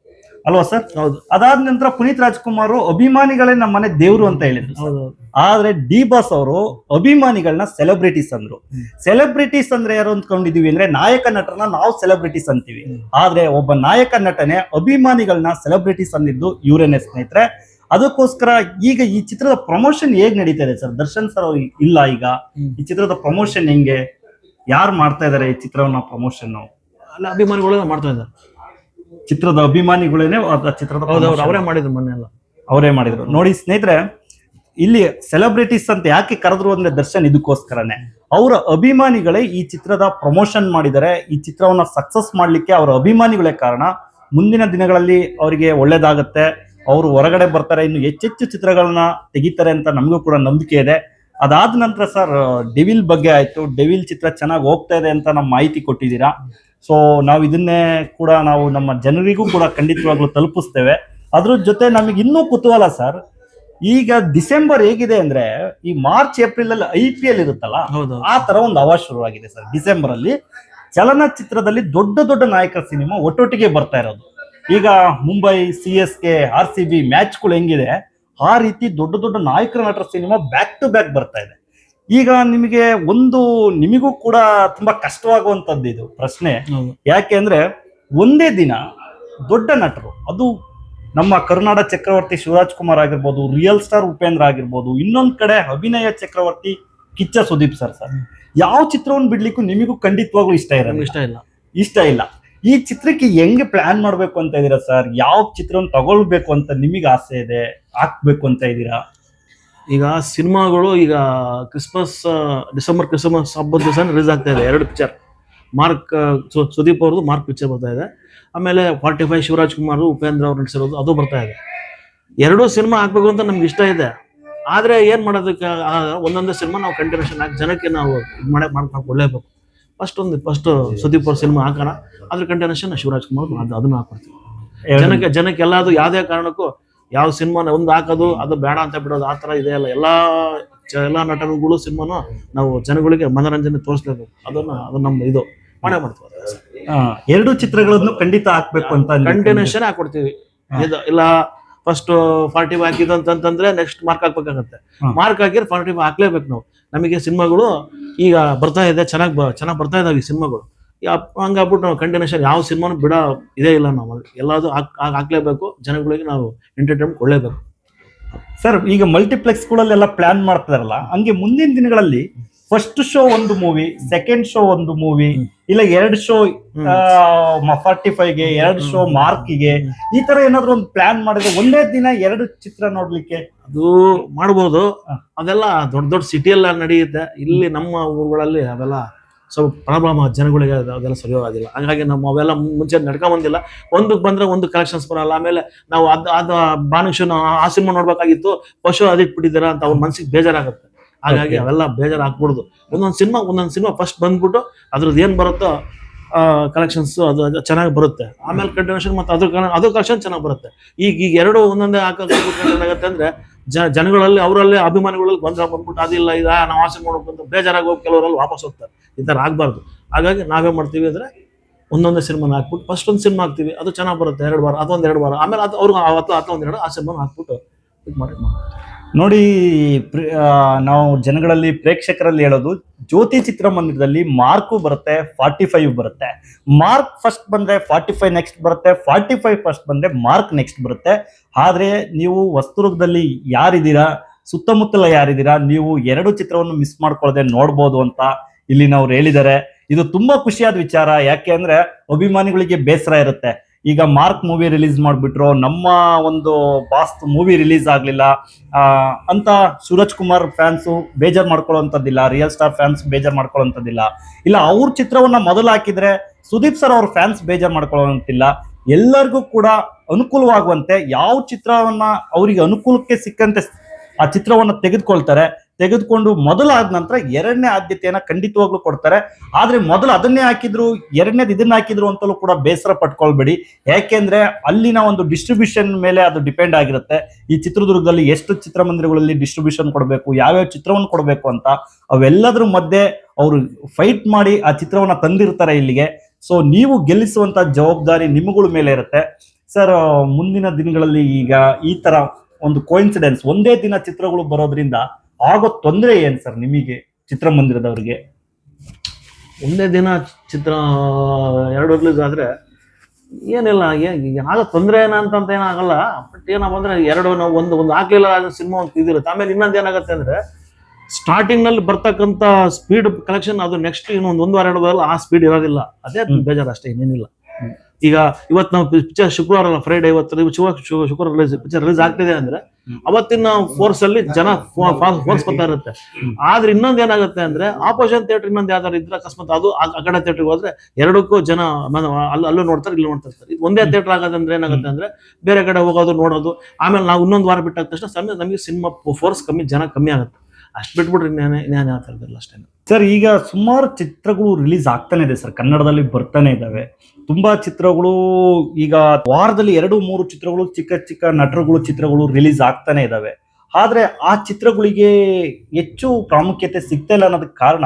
ಅಲ್ವಾ ಸರ್? ಹೌದು. ಅದಾದ ನಂತರ ಪುನೀತ್ ರಾಜ್ಕುಮಾರ್ ಅಭಿಮಾನಿಗಳೇ ನಮ್ಮನೆ ದೇವ್ರು ಅಂತ ಹೇಳಿದ್ರು. ಆದ್ರೆ ಡಿ ಬಾಸ್ ಅವರು ಅಭಿಮಾನಿಗಳನ್ನ ಸೆಲೆಬ್ರಿಟೀಸ್ ಅಂದ್ರು. ಸೆಲೆಬ್ರಿಟೀಸ್ ಅಂದ್ರೆ ಯಾರು ಅಂದ್ಕೊಂಡಿದೀವಿ ಅಂದ್ರೆ ನಾಯಕ ನಟರನ್ನ ನಾವು ಸೆಲೆಬ್ರಿಟೀಸ್ ಅಂತೀವಿ. ಆದ್ರೆ ಒಬ್ಬ ನಾಯಕ ನಟನೆ ಅಭಿಮಾನಿಗಳನ್ನ ಸೆಲೆಬ್ರಿಟೀಸ್ ಅಂದಿದ್ದು ಇವರೇನೆ ಸ್ನೇಹಿತರೆ. ಅದಕ್ಕೋಸ್ಕರ ಈಗ ಈ ಚಿತ್ರದ ಪ್ರಮೋಷನ್ ಹೇಗ್ ನಡೀತಾ ಇದೆ ಸರ್? ದರ್ಶನ್ ಸರ್ ಇಲ್ಲ, ಈಗ ಈ ಚಿತ್ರದ ಪ್ರಮೋಷನ್ ಹೆಂಗೆ, ಯಾರು ಮಾಡ್ತಾ ಇದಾರೆ ಈ ಚಿತ್ರವನ್ನ ಪ್ರಮೋಷನ್? ಅಲ್ಲ, ಅಭಿಮಾನಿಗಳೆಲ್ಲ ಮಾಡ್ತಾ ಇದ್ದಾರೆ. ಚಿತ್ರದ ಅಭಿಮಾನಿಗಳೇನೆ ಚಿತ್ರದ ಅವರೇ ಮಾಡಿದ್ರು, ಮೊನ್ನೆ ಎಲ್ಲ ಅವರೇ ಮಾಡಿದ್ರು. ನೋಡಿ ಸ್ನೇಹಿತರೆ, ಇಲ್ಲಿ ಸೆಲೆಬ್ರಿಟೀಸ್ ಅಂತ ಯಾಕೆ ಕರೆದ್ರು ಅಂದ್ರೆ ದರ್ಶನ್ ಇದಕ್ಕೋಸ್ಕರನೇ. ಅವರ ಅಭಿಮಾನಿಗಳೇ ಈ ಚಿತ್ರದ ಪ್ರಮೋಷನ್ ಮಾಡಿದ್ದಾರೆ. ಈ ಚಿತ್ರವನ್ನ ಸಕ್ಸಸ್ ಮಾಡ್ಲಿಕ್ಕೆ ಅವರ ಅಭಿಮಾನಿಗಳೇ ಕಾರಣ. ಮುಂದಿನ ದಿನಗಳಲ್ಲಿ ಅವರಿಗೆ ಒಳ್ಳೇದಾಗತ್ತೆ, ಅವರು ಹೊರಗಡೆ ಬರ್ತಾರೆ, ಇನ್ನು ಹೆಚ್ಚೆಚ್ಚು ಚಿತ್ರಗಳನ್ನ ತೆಗಿತಾರೆ ಅಂತ ನಮಗೂ ಕೂಡ ನಂಬಿಕೆ ಇದೆ. ಅದಾದ ನಂತರ ಸರ್, ಡೆವಿಲ್ ಬಗ್ಗೆ ಆಯ್ತು. ಡೆವಿಲ್ ಚಿತ್ರ ಚೆನ್ನಾಗಿ ಹೋಗ್ತಾ ಇದೆ ಅಂತ ನಮ್ಮ ಮಾಹಿತಿ ಕೊಟ್ಟಿದ್ದೀರಾ. ಸೊ ನಾವು ಇದನ್ನೇ ಕೂಡ ನಾವು ನಮ್ಮ ಜನರಿಗೂ ಕೂಡ ಖಂಡಿತವಾಗ್ಲೂ ತಲುಪಿಸ್ತೇವೆ. ಅದ್ರ ಜೊತೆ ನಮಗೆ ಇನ್ನೂ ಕುತೂಹಲ ಸರ್, ಈಗ ಡಿಸೆಂಬರ್ ಹೇಗಿದೆ ಅಂದ್ರೆ ಈ ಮಾರ್ಚ್ ಏಪ್ರಿಲ್ ಅಲ್ಲಿ IPL ಇರುತ್ತಲ್ಲ, ಆ ತರ ಒಂದು ಹವಾ ಶುರುವಾಗಿದೆ ಸರ್. ಡಿಸೆಂಬರ್ ಅಲ್ಲಿ ಚಲನಚಿತ್ರದಲ್ಲಿ ದೊಡ್ಡ ದೊಡ್ಡ ನಾಯಕರ ಸಿನಿಮಾ ಒಟ್ಟೊಟ್ಟಿಗೆ ಬರ್ತಾ ಇರೋದು. ಈಗ ಮುಂಬೈ, CSK, RCB ಮ್ಯಾಚ್ಗಳು ಹೆಂಗಿದೆ ಆ ರೀತಿ ದೊಡ್ಡ ದೊಡ್ಡ ನಾಯಕರ ನಟರ ಸಿನಿಮಾ ಬ್ಯಾಕ್ ಟು ಬ್ಯಾಕ್ ಬರ್ತಾ ಇದೆ. ಈಗ ನಿಮಗೂ ಕೂಡ ತುಂಬಾ ಕಷ್ಟವಾಗುವಂತದ್ದು ಇದು ಪ್ರಶ್ನೆ. ಯಾಕೆ ಅಂದ್ರೆ ಒಂದೇ ದಿನ ದೊಡ್ಡ ನಟರು, ಅದು ನಮ್ಮ ಕರುನಾಡ ಚಕ್ರವರ್ತಿ ಶಿವರಾಜ್ ಕುಮಾರ್ ಆಗಿರ್ಬೋದು, ರಿಯಲ್ ಸ್ಟಾರ್ ಉಪೇಂದ್ರ ಆಗಿರ್ಬೋದು, ಇನ್ನೊಂದ್ ಕಡೆ ಅಭಿನಯ ಚಕ್ರವರ್ತಿ ಕಿಚ್ಚ ಸುದೀಪ್ ಸರ್, ಯಾವ ಚಿತ್ರವನ್ನು ಬಿಡ್ಲಿಕ್ಕೂ ನಿಮಗೂ ಖಂಡಿತವಾಗ್ಲೂ ಇಷ್ಟ ಇಲ್ಲ. ಈ ಚಿತ್ರಕ್ಕೆ ಹೆಂಗೆ ಪ್ಲಾನ್ ಮಾಡ್ಬೇಕು ಅಂತ ಇದೀರಾ ಸರ್? ಯಾವ ಚಿತ್ರವನ್ನು ತಗೊಳ್ಬೇಕು ಅಂತ ನಿಮಗೆ ಆಸೆ ಇದೆ, ಹಾಕ್ಬೇಕು ಅಂತ ಇದೀರಾ? ಈಗ ಸಿನಿಮಾಗಳು ಈಗ ಡಿಸೆಂಬರ್ ಕ್ರಿಸ್ಮಸ್ ಹಬ್ಬದ ದಿವಸ ರಿಲೀಸ್ ಆಗ್ತಾ ಇದೆ 2 ಪಿಕ್ಚರ್. ಮಾರ್ಕ್ ಸುದೀಪ್ ಅವ್ರದ್ದು ಮಾರ್ಕ್ ಪಿಕ್ಚರ್ ಬರ್ತಾ ಇದೆ. ಆಮೇಲೆ 45 ಶಿವರಾಜ್ ಕುಮಾರ್, ಉಪೇಂದ್ರ ಅವ್ರು ನಟಿಸಿರೋದು ಅದು ಬರ್ತಾ ಇದೆ. 2 ಸಿನಿಮಾ ಹಾಕ್ಬೇಕು ಅಂತ ನಮ್ಗೆ ಇಷ್ಟ ಇದೆ. ಆದ್ರೆ ಏನ್ ಮಾಡೋದಕ್ಕೆ, ಒಂದೊಂದೇ ಸಿನಿಮಾ ನಾವು ಕಂಟಿನ್ಯೂಷನ್ ಹಾಕಿ ಜನಕ್ಕೆ ನಾವು ಇದು ಮಾಡ್ಕೊಂಡು ಒಳ್ಳೇಬೇಕು. ಫಸ್ಟ್ ಸುದೀಪ್ ಅವ್ರ ಸಿನಿಮಾ ಹಾಕೋಣ, ಅದ್ರ ಕಂಟಿನ್ಯೂಷನ್ ಶಿವರಾಜ್ ಕುಮಾರ್ ಅದನ್ನ ಹಾಕ್ಕೊಡ್ತೀವಿ. ಜನಕ್ಕೆ ಎಲ್ಲದು ಯಾವುದೇ ಕಾರಣಕ್ಕೂ ಯಾವ ಸಿನಿಮಾನ ಒಂದು ಹಾಕೋದು ಅದು ಬೇಡ ಅಂತ ಬಿಡೋದು ಆ ತರ ಇದೆ ಅಲ್ಲ. ಎಲ್ಲಾ ನಟರುಗಳು ಸಿನಿಮಾನು ನಾವು ಜನಗಳಿಗೆ ಮನೋರಂಜನೆ ತೋರಿಸ್ಲೇಬೇಕು. ಅದು ನಮ್ಮ ಇದು ಮಾಡ್ತೀವಿ. 2 ಚಿತ್ರಗಳನ್ನು ಖಂಡಿತ ಹಾಕ್ಬೇಕು ಅಂತ ಕಂಟಿನ್ಯೂಷನ್ ಹಾಕೊಡ್ತೀವಿ. ಇಲ್ಲ ಫಸ್ಟ್ 45 ಹಾಕಿದ್ದು ಅಂತಂದ್ರೆ ನೆಕ್ಸ್ಟ್ ಮಾರ್ಕ್ ಹಾಕ್ಬೇಕಾಗತ್ತೆ. ಮಾರ್ಕ್ ಹಾಕಿದ್ರೆ 45 ಹಾಕ್ಲೇಬೇಕು ನಾವು. ನಮಗೆ ಸಿನಿಮಾಗಳು ಈಗ ಬರ್ತಾ ಇದೆ, ಚೆನ್ನಾಗಿ ಬರ್ತಾ ಇದಾವೆ ಈ ಸಿನಿಮಾಗಳು. ಹಂಗಾಗ್ಬಿಟ್ಟು ನಾವು ಕಂಟಿನ್ಯೂಷನ್ ಯಾವ ಸಿನಿಮಾನು ಬಿಡೋ ಇದೇ ಇಲ್ಲ. ನಾವು ಎಲ್ಲಾದ್ರು ಹಾಕ್ಲೇಬೇಕು, ಜನಗಳಿಗೆ ನಾವು ಎಂಟರ್ಟೈನ್ಮೆಂಟ್ ಕೊಡ್ಲೇಬೇಕು ಸರ್. ಈಗ ಮಲ್ಟಿಪ್ಲೆಕ್ಸ್ಗಳಲ್ಲೆಲ್ಲ ಪ್ಲಾನ್ ಮಾಡ್ತಾರಲ್ಲ, ಹಂಗೆ ಮುಂದಿನ ದಿನಗಳಲ್ಲಿ ಫಸ್ಟ್ ಶೋ ಒಂದು ಮೂವಿ, ಸೆಕೆಂಡ್ ಶೋ ಒಂದು ಮೂವಿ, ಇಲ್ಲ 2 ಶೋ 45ಗೆ, 2 ಶೋ ಮಾರ್ಕಿಗೆ, ಈ ತರ ಏನಾದ್ರು ಒಂದು ಪ್ಲಾನ್ ಮಾಡಿದ್ರೆ ಒಂದೇ ದಿನ 2 ಚಿತ್ರ ನೋಡ್ಲಿಕ್ಕೆ ಅದು ಮಾಡ್ಬೋದು. ಅದೆಲ್ಲ ದೊಡ್ಡ ಸಿಟಿಯೆಲ್ಲ ನಡೆಯುತ್ತೆ. ಇಲ್ಲಿ ನಮ್ಮ ಊರುಗಳಲ್ಲಿ ಅವೆಲ್ಲ ಸ್ವಲ್ಪ ಪ್ರಾಬ್ಲಮ್, ಜನಗಳಿಗೆ ಅದೆಲ್ಲ ಸರಿಯೋದಿಲ್ಲ. ಹಾಗಾಗಿ ನಾವು ಅವೆಲ್ಲ ಮುಂಚೆ ನಡ್ಕೊಂಡ್ ಬಂದಿಲ್ಲ. ಒಂದಕ್ಕೆ ಬಂದ್ರೆ ಒಂದು ಕಲೆಕ್ಷನ್ಸ್ ಬರಲ್ಲ. ಆಮೇಲೆ ನಾವು ಅದು ಭಾನುಷನ್ ಆ ಸಿನಿಮಾ ನೋಡ್ಬೇಕಾಗಿತ್ತು, ಪಶು ಅದಿಟ್ಬಿಟ್ಟಿದ್ದೀರಾ ಅಂತ ಅವ್ರ ಮನ್ಸಿಗೆ ಬೇಜಾರಾಗುತ್ತೆ. ಹಾಗಾಗಿ ಅವೆಲ್ಲ ಬೇಜಾರು ಹಾಕ್ಬಿಡುದು. ಒಂದೊಂದು ಸಿನಿಮಾ ಫಸ್ಟ್ ಬಂದ್ಬಿಟ್ಟು ಅದ್ರದ್ದು ಏನ್ ಬರುತ್ತೋ ಕಲೆಕ್ಷನ್ಸ್ ಅದು ಚೆನ್ನಾಗಿ ಬರುತ್ತೆ. ಆಮೇಲೆ ಕಂಟಿನ್ಯೂಷನ್ ಮತ್ತೆ ಅದು ಕಲೆಕ್ಷನ್ ಚೆನ್ನಾಗಿ ಬರುತ್ತೆ. ಈಗ ಎರಡು ಒಂದೊಂದೇ ಹಾಕೋಕೆ ಏನಾಗುತ್ತೆ ಅಂದ್ರೆ ಜನಗಳಲ್ಲಿ ಅವರಲ್ಲೇ ಅಭಿಮಾನಿಗಳಲ್ಲಿ ಬಂದ್ಬಿಟ್ಟು ಅದಿಲ್ಲ ನಾವು ಆಸೆ ಮಾಡ್ಬೇಕು ಅಂತ ಬೇಜಾರಾಗಿ ಹೋಗಿ ಕೆಲವರಲ್ಲಿ ವಾಪಸ್ ಹೋಗ್ತಾರೆ. ಈ ಥರ ಆಗಬಾರ್ದು. ಹಾಗಾಗಿ ನಾವೇ ಮಾಡ್ತೀವಿ ಅಂದ್ರೆ ಒಂದೊಂದೇ ಸಿನಿಮಾನ ಹಾಕ್ಬಿಟ್ಟು ಫಸ್ಟ್ ಒಂದು ಸಿನಿಮಾ ಹಾಕ್ತೀವಿ, ಅದು ಚೆನ್ನಾಗಿ ಬರುತ್ತೆ 2 ವಾರ, ಅದೊಂದು 2 ವಾರ, ಆಮೇಲೆ ಅದು ಅವ್ರಿಗೆ ಒಂದೆರಡು ಆ ಸಿನಿಮಾನ ಹಾಕ್ಬಿಟ್ಟು ಇದು ಮಾಡಿ ನೋಡಿ. ನಾವು ಜನಗಳಲ್ಲಿ ಪ್ರೇಕ್ಷಕರಲ್ಲಿ ಹೇಳೋದು, ಜ್ಯೋತಿ ಚಿತ್ರಮಂದಿರದಲ್ಲಿ ಮಾರ್ಕು ಬರುತ್ತೆ, 45 ಬರುತ್ತೆ. ಮಾರ್ಕ್ ಫಸ್ಟ್ ಬಂದ್ರೆ 45 ನೆಕ್ಸ್ಟ್ ಬರುತ್ತೆ, 45 ಫಸ್ಟ್ ಬಂದ್ರೆ ಮಾರ್ಕ್ ನೆಕ್ಸ್ಟ್ ಬರುತ್ತೆ. ಆದ್ರೆ ನೀವು ವಸ್ತುರ್ಗದಲ್ಲಿ ಯಾರಿದ್ದೀರಾ, ಸುತ್ತಮುತ್ತಲ ಯಾರಿದ್ದೀರಾ, ನೀವು 2 ಚಿತ್ರವನ್ನು ಮಿಸ್ ಮಾಡ್ಕೊಳ್ಳದೆ ನೋಡ್ಬೋದು ಅಂತ ಇಲ್ಲಿ ನಾವು ಹೇಳಿದ್ದಾರೆ. ಇದು ತುಂಬಾ ಖುಷಿಯಾದ ವಿಚಾರ. ಯಾಕೆ ಅಂದ್ರೆ ಅಭಿಮಾನಿಗಳಿಗೆ ಬೇಸರ ಇರುತ್ತೆ. ಈಗ ಮಾರ್ಕ್ ಮೂವಿ ರಿಲೀಸ್ ಮಾಡಿಬಿಟ್ರು, ನಮ್ಮ ಒಂದು ಬಾಸ್ ಮೂವಿ ರಿಲೀಸ್ ಆಗ್ಲಿಲ್ಲ ಅಂತ ಸೂರಜ್ ಕುಮಾರ್ ಫ್ಯಾನ್ಸು ಬೇಜಾರ್ ಮಾಡ್ಕೊಳ್ಳೋಂಥದ್ದಿಲ್ಲ, ರಿಯಲ್ ಸ್ಟಾರ್ ಫ್ಯಾನ್ಸ್ ಬೇಜಾರ್ ಮಾಡ್ಕೊಳ್ಳೋಂಥದ್ದಿಲ್ಲ. ಇಲ್ಲ ಅವ್ರ ಚಿತ್ರವನ್ನ ಮೊದಲು ಹಾಕಿದ್ರೆ ಸುದೀಪ್ ಸರ್ ಅವ್ರ ಫ್ಯಾನ್ಸ್ ಬೇಜಾರ್ ಮಾಡ್ಕೊಳ್ಳೋಂತಿಲ್ಲ. ಎಲ್ಲರಿಗೂ ಕೂಡ ಅನುಕೂಲವಾಗುವಂತೆ ಯಾವ ಚಿತ್ರವನ್ನ ಅವರಿಗೆ ಅನುಕೂಲಕ್ಕೆ ಸಿಕ್ಕಂತೆ ಆ ಚಿತ್ರವನ್ನ ತೆಗೆದುಕೊಂಡು ಮೊದಲಾದ ನಂತರ 2ನೇ ಆದ್ಯತೆಯನ್ನ ಖಂಡಿತವಾಗ್ಲೂ ಕೊಡ್ತಾರೆ. ಆದ್ರೆ ಮೊದಲು ಅದನ್ನೇ ಹಾಕಿದ್ರು, 2ನೇದು ಇದನ್ನ ಹಾಕಿದ್ರು ಅಂತಲೂ ಕೂಡ ಬೇಸರ ಪಟ್ಕೊಳ್ಬೇಡಿ. ಯಾಕೆಂದ್ರೆ ಅಲ್ಲಿನ ಒಂದು ಡಿಸ್ಟ್ರಿಬ್ಯೂಷನ್ ಮೇಲೆ ಅದು ಡಿಪೆಂಡ್ ಆಗಿರುತ್ತೆ. ಈ ಚಿತ್ರದುರ್ಗದಲ್ಲಿ ಎಷ್ಟು ಚಿತ್ರಮಂದಿರಗಳಲ್ಲಿ ಡಿಸ್ಟ್ರಿಬ್ಯೂಷನ್ ಕೊಡಬೇಕು, ಯಾವ್ಯಾವ ಚಿತ್ರವನ್ನು ಕೊಡಬೇಕು ಅಂತ ಅವೆಲ್ಲದ್ರ ಮಧ್ಯೆ ಅವರು ಫೈಟ್ ಮಾಡಿ ಆ ಚಿತ್ರವನ್ನ ತಂದಿರ್ತಾರೆ ಇಲ್ಲಿಗೆ. ಸೊ ನೀವು ಗೆಲ್ಲಿಸುವಂತ ಜವಾಬ್ದಾರಿ ನಿಮ್ಮಗಳ ಮೇಲೆ ಇರುತ್ತೆ ಸರ್. ಮುಂದಿನ ದಿನಗಳಲ್ಲಿ ಈಗ ಈ ತರ ಒಂದು ಕೋಇನ್ಸಿಡೆನ್ಸ್, ಒಂದೇ ದಿನ ಚಿತ್ರಗಳು ಬರೋದ್ರಿಂದ ಆಗೋ ತೊಂದರೆ ಏನ್ ಸರ್ ನಿಮಗೆ, ಚಿತ್ರಮಂದಿರದವ್ರಿಗೆ? ಒಂದೇ ದಿನ ಚಿತ್ರ 2 ರಿಲೀಸ್ ಆದ್ರೆ ಏನಿಲ್ಲ, ಆಗೋ ತೊಂದರೆ ಏನಂತ ಏನಾಗಲ್ಲ. ಬಟ್ ಏನಪ್ಪ ಅಂದ್ರೆ ಒಂದು ಹಾಕ್ಲಿಲ್ಲ ಸಿನಿಮಾ ಒಂದು ಇದಿರುತ್ತೆ. ಆಮೇಲೆ ಇನ್ನೊಂದು ಏನಾಗುತ್ತೆ ಅಂದ್ರೆ ಸ್ಟಾರ್ಟಿಂಗ್ ನಲ್ಲಿ ಬರ್ತಕ್ಕಂಥ ಸ್ಪೀಡ್ ಕಲೆಕ್ಷನ್ ಅದು ನೆಕ್ಸ್ಟ್ ಇನ್ನೊಂದು 1 ವಾರ 2 ವಾರ ಆ ಸ್ಪೀಡ್ ಇರೋದಿಲ್ಲ. ಅದೇ ಬೇಜಾರು ಅಷ್ಟೇ, ಇನ್ನೇನಿಲ್ಲ. ಈಗ ಇವತ್ತು ನಾವು ಪಿಕ್ಚರ್ ಶುಕ್ರವಾರ ಅಲ್ಲ, ಫ್ರೈಡೆ, ಇವತ್ತು ಶುಕ್ರವಾರ ಪಿಕ್ಚರ್ ರಿಲೀಸ್ ಆಗ್ತಿದೆ ಅಂದ್ರೆ ಅವತ್ತಿನ ಫೋರ್ಸ್ ಅಲ್ಲಿ ಜನ ಫೋರ್ಸ್ ಬರ್ತಾ ಇರುತ್ತೆ. ಆದ್ರೆ ಇನ್ನೊಂದು ಏನಾಗುತ್ತೆ ಅಂದ್ರೆ ಆಪೋಸಿಷನ್ ಥಿಯೇಟರ್ ಇನ್ನೊಂದು ಯಾವ್ದಾರು ಇದ್ರೆ ಅಕಸ್ಮಾತ್ ಅದು ಆ ಕಡೆ ಥಿಯೇಟರ್ಗೆ ಹೋದ್ರೆ ಎರಡಕ್ಕೂ ಜನ ಅಲ್ಲೂ ನೋಡ್ತಾರೆ, ಇಲ್ಲೂ ನೋಡ್ತಾ ಇರ್ತಾರೆ. ಇದು ಒಂದೇ ಥಿಯೇಟರ್ ಆಗೋದಂದ್ರೆ ಏನಾಗುತ್ತೆ ಅಂದ್ರೆ ಬೇರೆ ಕಡೆ ಹೋಗೋದು ನೋಡೋದು. ಆಮೇಲೆ ನಾವು ಇನ್ನೊಂದು ವಾರ ಬಿಟ್ಟಾದ ತಕ್ಷಣ ನಮಗೆ ಸಿನಿಮಾ ಫೋರ್ಸ್ ಕಮ್ಮಿ, ಜನ ಕಮ್ಮಿ ಆಗುತ್ತೆ. ಅಷ್ಟು ಬಿಟ್ಬಿಟ್ರೆ ಇನ್ನೇನು ಆಗ್ತಾ ಇರೋದಿಲ್ಲ ಅಷ್ಟೇ ಸರ್. ಈಗ ಸುಮಾರು ಚಿತ್ರಗಳು ರಿಲೀಸ್ ಆಗ್ತಾನೆ ಇದೆ ಸರ್, ಕನ್ನಡದಲ್ಲಿ ಬರ್ತಾನೆ ಇದಾವೆ ತುಂಬಾ ಚಿತ್ರಗಳು. ಈಗ ವಾರದಲ್ಲಿ 2-3 ಚಿತ್ರಗಳು, ಚಿಕ್ಕ ಚಿಕ್ಕ ನಟರುಗಳು ಚಿತ್ರಗಳು ರಿಲೀಸ್ ಆಗ್ತಾನೆ ಇದಾವೆ. ಆದ್ರೆ ಆ ಚಿತ್ರಗಳಿಗೆ ಹೆಚ್ಚು ಪ್ರಾಮುಖ್ಯತೆ ಸಿಗ್ತಾ ಇಲ್ಲ ಅನ್ನೋದಕ್ಕೆ ಕಾರಣ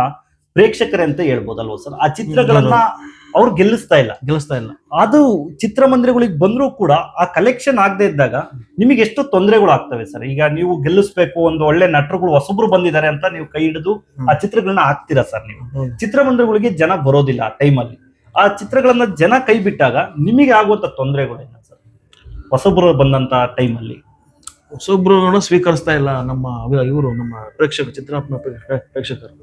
ಪ್ರೇಕ್ಷಕರೇ ಅಂತ ಹೇಳ್ಬೋದಲ್ವ ಸರ್. ಆ ಚಿತ್ರಗಳನ್ನ ಅವ್ರು ಗೆಲ್ಲಿಸ್ತಾ ಇಲ್ಲ. ಅದು ಚಿತ್ರಮಂದಿರಗಳಿಗೆ ಬಂದ್ರೂ ಕೂಡ ಆ ಕಲೆಕ್ಷನ್ ಆಗದೆ ಇದ್ದಾಗ ನಿಮಗೆ ಎಷ್ಟು ತೊಂದರೆಗಳು ಆಗ್ತವೆ ಸರ್. ಈಗ ನೀವು ಗೆಲ್ಲಿಸ್ಬೇಕು, ಒಂದು ಒಳ್ಳೆ ನಟರುಗಳು ಹೊಸಬ್ರು ಬಂದಿದ್ದಾರೆ ಅಂತ ನೀವು ಕೈ ಹಿಡಿದು ಆ ಚಿತ್ರಗಳನ್ನ ಹಾಕ್ತೀರಾ ಸರ್. ನೀವು ಚಿತ್ರಮಂದಿರಗಳಿಗೆ ಜನ ಬರೋದಿಲ್ಲ ಆ ಟೈಮಲ್ಲಿ. ಆ ಚಿತ್ರಗಳನ್ನ ಜನ ಕೈ ಬಿಟ್ಟಾಗ ನಿಮಗೆ ಆಗುವಂತ ತೊಂದರೆಗಳೇನ ಸರ್, ಹೊಸಬ್ರು ಬಂದಂತ ಟೈಮಲ್ಲಿ? ಹೊಸಬ್ರು ಸ್ವೀಕರಿಸ್ತಾ ಇಲ್ಲ ನಮ್ಮ ಇವರು, ನಮ್ಮ ಪ್ರೇಕ್ಷಕರು, ಚಿತ್ರಾತ್ಮ ಪ್ರೇಕ್ಷಕರು.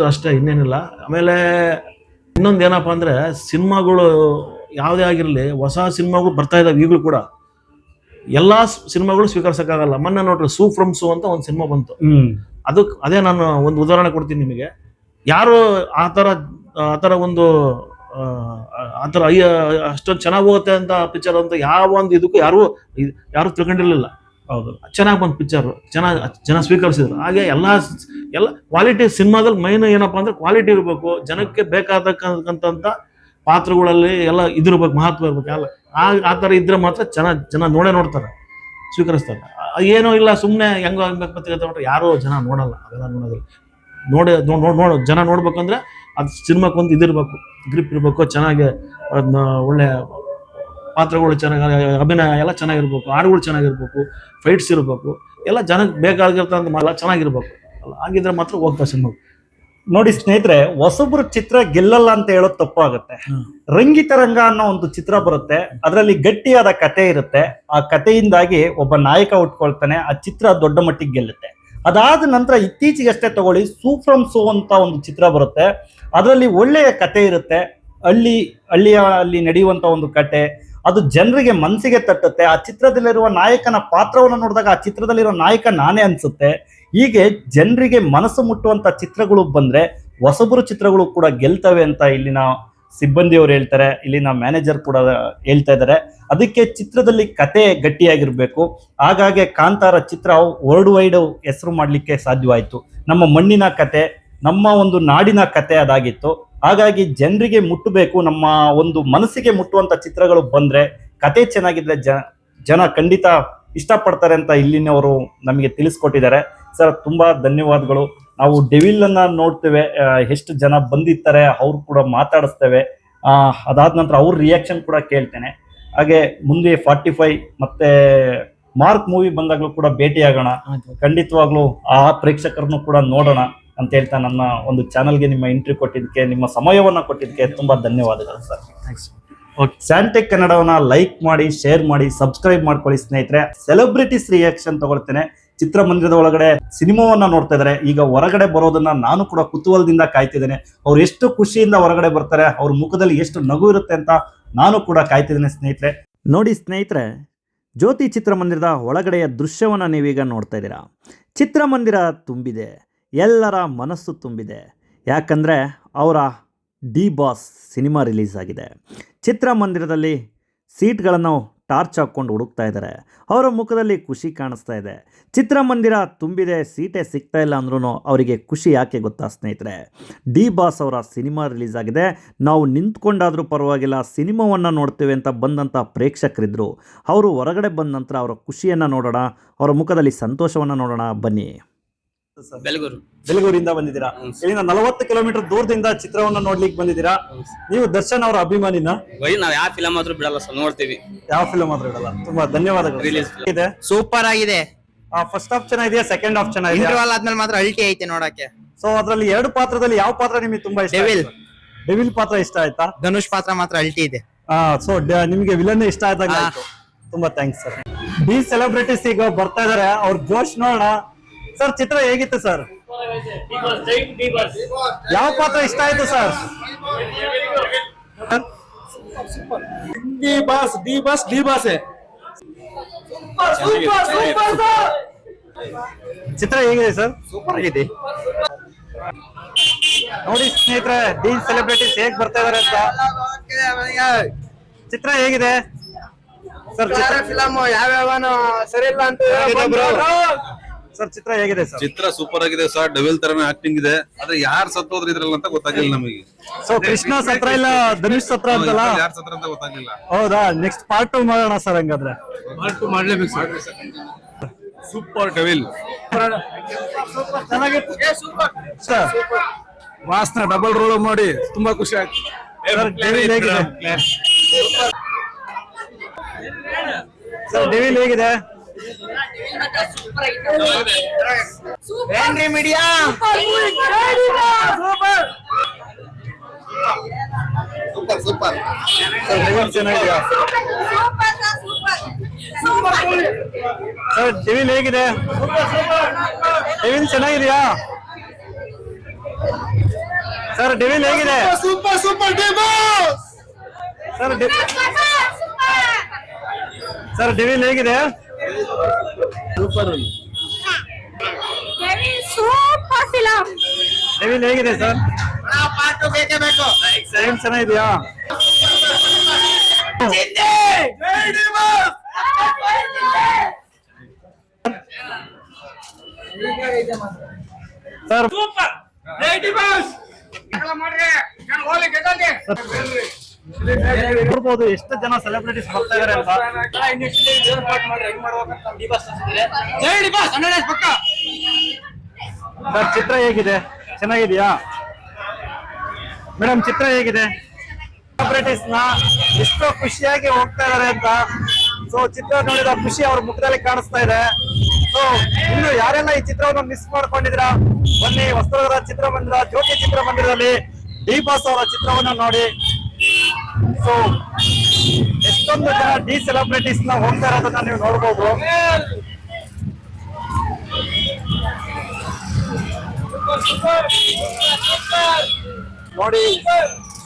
ಅಷ್ಟೇ, ಇನ್ನೇನಿಲ್ಲ. ಆಮೇಲೆ ಇನ್ನೊಂದು ಏನಪ್ಪಾ ಅಂದ್ರೆ ಸಿನಿಮಾಗಳು ಯಾವುದೇ ಆಗಿರಲಿ, ಹೊಸ ಸಿನಿಮಾಗಳು ಬರ್ತಾ ಇದಾವೆ. ಈಗಲೂ ಕೂಡ ಎಲ್ಲಾ ಸಿನಿಮಾಗಳು ಸ್ವೀಕರಿಸಕ್ಕಾಗಲ್ಲ. ಮೊನ್ನೆ ನೋಡ್ರಿ ಸೂ ಫ್ರಮ್ ಸೂ ಅಂತ ಒಂದು ಸಿನಿಮಾ ಬಂತು. ಅದೇ ನಾನು ಒಂದು ಉದಾಹರಣೆ ಕೊಡ್ತೀನಿ ನಿಮಗೆ. ಯಾರು ಆತರ ಒಂದು ಆತರ ಅಷ್ಟೊಂದು ಚೆನ್ನಾಗಿ ಹೋಗುತ್ತೆ ಅಂತ ಪಿಕ್ಚರ್ ಅಂತ ಯಾವ ಒಂದು ಇದಕ್ಕೂ ಯಾರು ತಿಳ್ಕೊಂಡಿರ್ಲಿಲ್ಲ. ಹೌದು, ಚೆನ್ನಾಗಿ ಬಂದ್ ಪಿಕ್ಚರ್, ಜನ ಸ್ವೀಕರಿಸಿದ್ರು. ಹಾಗೆ ಎಲ್ಲ ಕ್ವಾಲಿಟಿ ಸಿನಿಮಾದಲ್ಲಿ ಮೈನ್ ಏನಪ್ಪಾ ಅಂದ್ರೆ ಕ್ವಾಲಿಟಿ ಇರಬೇಕು, ಜನಕ್ಕೆ ಬೇಕಾದಕ್ಕಂತ ಪಾತ್ರಗಳಲ್ಲಿ ಎಲ್ಲ ಇದಿರ್ಬೇಕು, ಮಹತ್ವ ಇರ್ಬೇಕು. ಎಲ್ಲ ಆ ತರ ಇದ್ರೆ ಮಾತ್ರ ಜನ ನೋಡ್ತಾರೆ, ಸ್ವೀಕರಿಸ್ತಾರೆ. ಏನೂ ಇಲ್ಲ, ಸುಮ್ಮನೆ ಹೆಂಗೋ ಆಗ್ಬೇಕು ಯಾರು ಜನ ನೋಡಲ್ಲ. ಅವೆಲ್ಲ ನೋಡೋದಿಲ್ಲ. ಜನ ನೋಡ್ಬೇಕಂದ್ರೆ ಅದು ಸಿನಿಮಾಕ್ಕೊಂದು ಇದಿರ್ಬೇಕು, ಗ್ರಿಪ್ ಇರ್ಬೇಕು, ಚೆನ್ನಾಗಿ ಅದನ್ನ ಒಳ್ಳೆ ಪಾತ್ರಗಳು ಚೆನ್ನಾಗಿ, ಅಭಿನಯ ಎಲ್ಲ ಚೆನ್ನಾಗಿರ್ಬೇಕು, ಹಾಡುಗಳು ಚೆನ್ನಾಗಿರ್ಬೇಕು, ಫೈಟ್ಸ್ ಇರಬೇಕು, ಎಲ್ಲ ಜನಕ್ಕೆ ಬೇಕಾಗಿರ್ತಂತ ಚೆನ್ನಾಗಿರ್ಬೇಕು. ಹಾಗಿದ್ರೆ ಮಾತ್ರ ಹೋಗ್ತಾ ಸಿನಿಮಾ. ನೋಡಿ ಸ್ನೇಹಿತರೆ, ಹೊಸಬ್ರು ಚಿತ್ರ ಗೆಲ್ಲಲ್ಲ ಅಂತ ಹೇಳೋದು ತಪ್ಪಾಗುತ್ತೆ. ರಂಗಿತರಂಗ ಅನ್ನೋ ಒಂದು ಚಿತ್ರ ಬರುತ್ತೆ, ಅದರಲ್ಲಿ ಗಟ್ಟಿಯಾದ ಕತೆ ಇರುತ್ತೆ. ಆ ಕಥೆಯಿಂದಾಗಿ ಒಬ್ಬ ನಾಯಕ ಉಟ್ಕೊಳ್ತಾನೆ, ಆ ಚಿತ್ರ ದೊಡ್ಡ ಮಟ್ಟಿಗೆ ಗೆಲ್ಲುತ್ತೆ. ಅದಾದ ನಂತರ ಇತ್ತೀಚೆಗಷ್ಟೇ ತಗೊಳ್ಳಿ ಸೂ ಫ್ರಮ್ ಸೂ ಅಂತ ಒಂದು ಚಿತ್ರ ಬರುತ್ತೆ. ಅದರಲ್ಲಿ ಒಳ್ಳೆಯ ಕತೆ ಇರುತ್ತೆ, ಅಲ್ಲಿ ನಡೆಯುವಂತ ಒಂದು ಕತೆ, ಅದು ಜನರಿಗೆ ಮನಸ್ಸಿಗೆ ತಟ್ಟುತ್ತೆ. ಆ ಚಿತ್ರದಲ್ಲಿರುವ ನಾಯಕನ ಪಾತ್ರವನ್ನು ನೋಡಿದಾಗ ಆ ಚಿತ್ರದಲ್ಲಿರೋ ನಾಯಕ ನಾನೇ ಅನ್ಸುತ್ತೆ. ಹೀಗೆ ಜನರಿಗೆ ಮನಸ್ಸು ಮುಟ್ಟುವಂತ ಚಿತ್ರಗಳು ಬಂದ್ರೆ ಹೊಸಬರು ಚಿತ್ರಗಳು ಕೂಡ ಗೆಲ್ತವೆ ಅಂತ ಇಲ್ಲಿನ ಸಿಬ್ಬಂದಿಯವರು ಹೇಳ್ತಾರೆ, ಇಲ್ಲಿನ ಮ್ಯಾನೇಜರ್ ಕೂಡ ಹೇಳ್ತಾ ಇದ್ದಾರೆ. ಅದಕ್ಕೆ ಚಿತ್ರದಲ್ಲಿ ಕತೆ ಗಟ್ಟಿಯಾಗಿರ್ಬೇಕು. ಹಾಗಾಗಿ ಕಾಂತಾರ ಚಿತ್ರ ವರ್ಲ್ಡ್ ವೈಡ್ ಹೆಸರು ಮಾಡ್ಲಿಕ್ಕೆ ಸಾಧ್ಯವಾಯಿತು. ನಮ್ಮ ಮಣ್ಣಿನ ಕತೆ, ನಮ್ಮ ಒಂದು ನಾಡಿನ ಕತೆ ಅದಾಗಿತ್ತು. ಹಾಗಾಗಿ ಜನರಿಗೆ ಮುಟ್ಟಬೇಕು, ನಮ್ಮ ಒಂದು ಮನಸ್ಸಿಗೆ ಮುಟ್ಟುವಂತ ಚಿತ್ರಗಳು ಬಂದ್ರೆ, ಕತೆ ಚೆನ್ನಾಗಿದ್ರೆ ಜನ ಖಂಡಿತ ಇಷ್ಟಪಡ್ತಾರೆ ಅಂತ ಇಲ್ಲಿನವರು ನಮಗೆ ತಿಳಿಸ್ಕೊಟ್ಟಿದ್ದಾರೆ. ಸರ್ ತುಂಬಾ ಧನ್ಯವಾದಗಳು. ನಾವು ಡೆವಿಲ್ ಅನ್ನ ನೋಡ್ತೇವೆ, ಎಷ್ಟು ಜನ ಬಂದಿರ್ತಾರೆ, ಅವ್ರು ಕೂಡ ಮಾತಾಡಿಸ್ತೇವೆ. ಅದಾದ ನಂತರ ಅವ್ರ ರಿಯಾಕ್ಷನ್ ಕೂಡ ಕೇಳ್ತೇನೆ. ಹಾಗೆ ಮುಂದೆ 45 ಮತ್ತೆ ಮಾರ್ಕ್ ಮೂವಿ ಬಂದಾಗ್ಲೂ ಕೂಡ ಭೇಟಿಯಾಗೋಣ. ಖಂಡಿತವಾಗ್ಲೂ ಆ ಪ್ರೇಕ್ಷಕರನ್ನು ಕೂಡ ನೋಡೋಣ ಅಂತ ಹೇಳ್ತಾ ನನ್ನ ಒಂದು ಚಾನಲ್ಗೆ ನಿಮ್ಮ ಇಂಟರ್ವ್ಯೂ ಕೊಟ್ಟಿದ್ದಕ್ಕೆ, ನಿಮ್ಮ ಸಮಯವನ್ನ ಕೊಟ್ಟಿದ್ದಕ್ಕೆ ತುಂಬಾ ಧನ್ಯವಾದಗಳು ಸರ್. ಓಕೆ, ಸ್ಯಾಂಟೆಕ್ ಕನ್ನಡವನ್ನ ಲೈಕ್ ಮಾಡಿ, ಶೇರ್ ಮಾಡಿ, ಸಬ್ಸ್ಕ್ರೈಬ್ ಮಾಡ್ಕೊಳ್ಳಿ ಸ್ನೇಹಿತರೆ. Celebrities reaction ತಗೊಳ್ತೇನೆ. ಚಿತ್ರಮಂದಿರದ ಒಳಗಡೆ ಸಿನಿಮಾವನ್ನ ನೋಡ್ತಾ ಇದ್ದಾರೆ, ಈಗ ಹೊರಗಡೆ ಬರೋದನ್ನ ನಾನು ಕೂಡ ಕುತೂಹಲದಿಂದ ಕಾಯ್ತಿದ್ದೇನೆ. ಅವ್ರು ಎಷ್ಟು ಖುಷಿಯಿಂದ ಹೊರಗಡೆ ಬರ್ತಾರೆ, ಅವ್ರ ಮುಖದಲ್ಲಿ ಎಷ್ಟು ನಗು ಇರುತ್ತೆ ಅಂತ ನಾನು ಕೂಡ ಕಾಯ್ತಿದ್ದೇನೆ ಸ್ನೇಹಿತರೆ. ನೋಡಿ ಸ್ನೇಹಿತರೆ, ಜ್ಯೋತಿ ಚಿತ್ರಮಂದಿರದ ಒಳಗಡೆಯ ದೃಶ್ಯವನ್ನು ನೀವೀಗ ನೋಡ್ತಾ ಇದ್ದೀರಾ. ಚಿತ್ರಮಂದಿರ ತುಂಬಿದೆ, ಎಲ್ಲರ ಮನಸ್ಸು ತುಂಬಿದೆ. ಯಾಕಂದರೆ ಅವರ ಡಿ ಬಾಸ್ ಸಿನಿಮಾ ರಿಲೀಸ್ ಆಗಿದೆ. ಚಿತ್ರಮಂದಿರದಲ್ಲಿ ಸೀಟ್ಗಳನ್ನು ಟಾರ್ಚ್ ಹಾಕ್ಕೊಂಡು ಹುಡುಕ್ತಾ ಇದ್ದಾರೆ. ಅವರ ಮುಖದಲ್ಲಿ ಖುಷಿ ಕಾಣಿಸ್ತಾ ಇದೆ. ಚಿತ್ರಮಂದಿರ ತುಂಬಿದೆ, ಸೀಟೇ ಸಿಗ್ತಾ ಇಲ್ಲ ಅಂದ್ರೂ ಅವರಿಗೆ ಖುಷಿ ಯಾಕೆ ಗೊತ್ತಾ ಸ್ನೇಹಿತರೆ? ಡಿ ಬಾಸ್ ಅವರ ಸಿನಿಮಾ ರಿಲೀಸ್ ಆಗಿದೆ, ನಾವು ನಿಂತ್ಕೊಂಡಾದರೂ ಪರವಾಗಿಲ್ಲ ಸಿನಿಮಾವನ್ನು ನೋಡ್ತೇವೆ ಅಂತ ಬಂದಂಥ ಪ್ರೇಕ್ಷಕರಿದ್ದರು. ಅವರು ಹೊರಗಡೆ ಬಂದ ನಂತರ ಅವರ ಖುಷಿಯನ್ನು ನೋಡೋಣ, ಅವರ ಮುಖದಲ್ಲಿ ಸಂತೋಷವನ್ನು ನೋಡೋಣ. ಬನ್ನಿ. ಬೆಲಗೂರಿಂದ ಬಂದಿದ್ದೀರಾ? ಇಲ್ಲಿಂದ 40 ಕಿಲೋಮೀಟರ್ ದೂರದಿಂದ ಚಿತ್ರವನ್ನ ನೋಡ್ಲಿಕ್ಕೆ ಬಂದಿದ್ದೀರಾ. ನೀವು ದರ್ಶನ್ ಅವರ ಅಭಿಮಾನಿನ? ನಾವ್ ಯಾವ ಫಿಲಂ ಆದ್ರೂ ಬಿಡಲ್ಲ ಸರ್, ನೋಡ್ತೀವಿ. ಯಾವ ಫಿಲಂ ಆದ್ರೂ ಬಿಡಲ್ಲ. ತುಂಬಾ ಧನ್ಯವಾದಗಳು. ಇದೆ ಸೂಪರ್ ಆಗಿದೆ. ಫಸ್ಟ್ ಹಾಫ್ ಚೆನ್ನಾಗಿದೆಯಾ, ಸೆಕೆಂಡ್ ಹಾಫ್ ಚೆನ್ನಾಗಿದೆ? ಇಂಟರ್ವಲ್ ಆದ್ಮೇಲೆ ಮಾತ್ರ ಅಲ್ಟಿ ಐತೆ ನೋಡಕ್ಕೆ. ಸೊ ಅದ್ರಲ್ಲಿ 2 ಪಾತ್ರದಲ್ಲಿ ಯಾವ ಪಾತ್ರ ನಿಮಗೆ ತುಂಬಾ ಇಷ್ಟ? ಡೆವಿಲ್ ಪಾತ್ರ ಇಷ್ಟ ಆಯ್ತಾ? ಧನುಷ್ ಪಾತ್ರ ಮಾತ್ರ ಅಲ್ಟಿ ಇದೆ. ಸೊ ನಿಮಗೆ ವಿಲನ್ ಇಷ್ಟ ಆಯ್ತಾಗ ಆಯ್ತು. ತುಂಬಾ ಥ್ಯಾಂಕ್ಸ್ ಸರ್. ಡಿ ಸೆಲೆಬ್ರಿಟೀಸ್ ಈಗ ಬರ್ತಾ ಇದಾರೆ, ಅವ್ರ ಜೋಶ್ ನೋಡೋಣ. ಸರ್ ಚಿತ್ರ ಹೇಗಿತ್ತು ಸರ್? ಯಾವ ಪಾತ್ರ ಇಷ್ಟ ಆಯ್ತು ಸರ್? ಡಿ ಬಾಸ್ ಚಿತ್ರ ಹೇಗಿದೆ ಸರ್? ಸೂಪರ್ ಆಗಿದೆ. ನೋಡಿ ಸ್ನೇಹಿತರೆ, ಡಿ ಸೆಲೆಬ್ರಿಟೀಸ್ ಹೇಗ್ ಬರ್ತಾ ಇದಾರೆ ಅಂತ. ಚಿತ್ರ ಹೇಗಿದೆ ಸರ್? ಫಿಲಮ್ ಯಾವ್ಯಾವನು ಸರಿ ಇಲ್ಲ ಅಂತ ಸರ್ ಚಿತ್ರ ಹೇಗಿದೆ ಸರ್? ಚಿತ್ರ ಸೂಪರ್ ಆಗಿದೆ ಸರ್. ಡೆವಿಲ್ ತರನೇ ಆಕ್ಟಿಂಗ್ ಇದೆ. ಆದ್ರೆ ಯಾರು ಸತ್ತೋದ್ರ ಇದ್ರಲ್ಲ ಅಂತ ಗೊತ್ತಾಗಿಲ್ಲ ನಮಗೆ. ಸೊ ಕೃಷ್ಣ ಸತ್ರ ಇಲ್ಲ ಧನುಷ್ ಸತ್ರ ಅಂತಲ್ಲ, ಯಾರು ಸತ್ರ ಅಂತ ಗೊತ್ತಾಗಿಲ್ಲ. ಹೌದಾ? ನೆಕ್ಸ್ಟ್ ಪಾರ್ಟ್ 2 ಮಾಡೋಣ ಸರ್. ಹಂಗಾದ್ರೆ ಮಾಡ್ಲೇಬೇಕು ಸರ್. ಸೂಪರ್ ಡೆವಿಲ್ ವಾಸ್ನ ಡಬಲ್ ರೋಲ್ ಮಾಡಿ ತುಂಬಾ ಖುಷಿ ಆಯ್ತು. ಸರ್ ಡೆವಿಲ್ ಹೇಗಿದೆ? ಏನ್ರಿ ಮೀಡಿಯಾ ಸೂಪರ್ ಸರ್ ಡೆವಿಲ್ ಚೆನ್ನಾಗಿದೆಯಾ? ಸರ್ ಡೆವಿಲ್ ಹೇಗಿದೆ? ಡೆವಿಲ್ ಚೆನ್ನಾಗಿದೆಯಾ ಸರ್? ಡೆವಿಲ್ ಹೇಗಿದೆ? ಸೂಪರ್ ಸರ್ ಡೆವಿಲ್ ಹೇಗಿದೆ? Super film. ಡೆವಿಲ್ ಹೇಗಿದೆ ಸರ್? ಪಾರ್ಟ್ ಬೇಕೇ ಬೇಕು. ಡೆವಿಲ್ ಚೆನ್ನಾಗಿದೆಯಾ? ಸರ್ ನೋಡ್ಬೋದು ಎಷ್ಟು ಜನ ಸೆಲೆಬ್ರಿಟೀಸ್ ಬರ್ತಾ ಇದಾರೆ ಅಂತ. ಸರ್ ಚಿತ್ರ ಹೇಗಿದೆ? ಚೆನ್ನಾಗಿದೆಯಾ ಮೇಡಮ್? ಚಿತ್ರ ಹೇಗಿದೆ? ಸೆಲೆಬ್ರಿಟೀಸ್ ನ ಎಷ್ಟೋ ಖುಷಿಯಾಗಿ ಹೋಗ್ತಾ ಇದಾರೆ ಅಂತ. ಸೊ ಚಿತ್ರ ನೋಡಿದ ಖುಷಿ ಅವ್ರ ಮುಖದಲ್ಲಿ ಕಾಣಿಸ್ತಾ ಇದೆ. ಸೊ ಇನ್ನು ಯಾರೆಲ್ಲ ಈ ಚಿತ್ರವನ್ನು ಮಿಸ್ ಮಾಡ್ಕೊಂಡಿದ್ರ, ಬನ್ನಿ ಹೊಸನಗರ ಚಿತ್ರಮಂದಿರ ಜ್ಯೋತಿ ಚಿತ್ರಮಂದಿರದಲ್ಲಿ ಡಿ ಬಾಸ್ ಅವರ ಚಿತ್ರವನ್ನು ನೋಡಿ. ಸೊ ಎಷ್ಟೊಂದು ಜನ ಡಿ ಸೆಲೆಬ್ರಿಟೀಸ್ ನ ಹೋಗ್ತಾ ಇರೋದನ್ನ ನೀವು ನೋಡ್ಬೋದು. ನೋಡಿ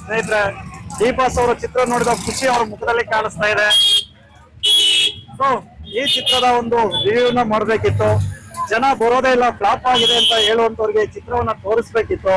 ಸ್ನೇಹಿತರೆ, ಡಿ ಬಾಸ್ ಅವರ ಚಿತ್ರ ನೋಡಿದ ಖುಷಿ ಅವ್ರ ಮುಖದಲ್ಲಿ ಕಾಣಿಸ್ತಾ ಇದೆ. ಸೊ ಈ ಚಿತ್ರದ ಒಂದು ರಿವ್ಯೂನ ಮಾಡಬೇಕಿತ್ತು. ಜನ ಬರೋದೇ ಇಲ್ಲ, ಫ್ಲಾಪ್ ಆಗಿದೆ ಅಂತ ಹೇಳುವಂತವ್ರಿಗೆ ಚಿತ್ರವನ್ನ ತೋರಿಸ್ಬೇಕಿತ್ತು.